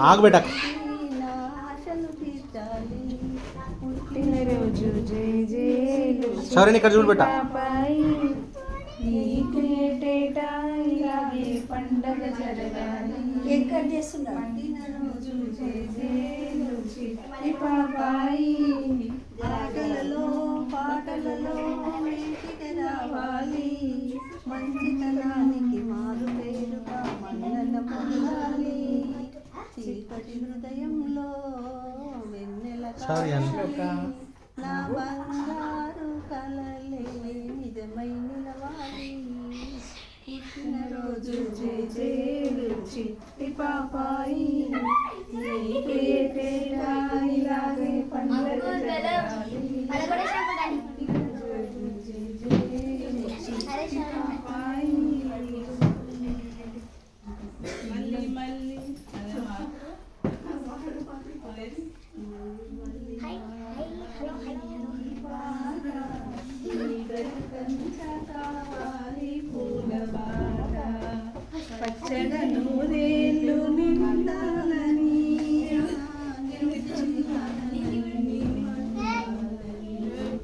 ఆగు బేటా. పుట్టినరోజు జై జయలు సరే ఇక్కడ చూడు బేటా. ఇలాగే పండగ జరగాలి. ఎక్కడ చేస్తున్నారు? పుట్టినరోజు జై జయలు చిట్టి పాపాయి. ఆటలలో పాటలలో ఇంటికి రావాలి. మంచితనానికి మారు పేరుగా మన్నన పొందాలి. చీకటి హృదయంలో వెన్నెల నా బంగారు కలలే నిజమై నిలవాలి. పుట్టినరోజు జై జయలు చిట్టి పాపాయి. ఇలాగే పండగ జరగాలి. మళ్ళీ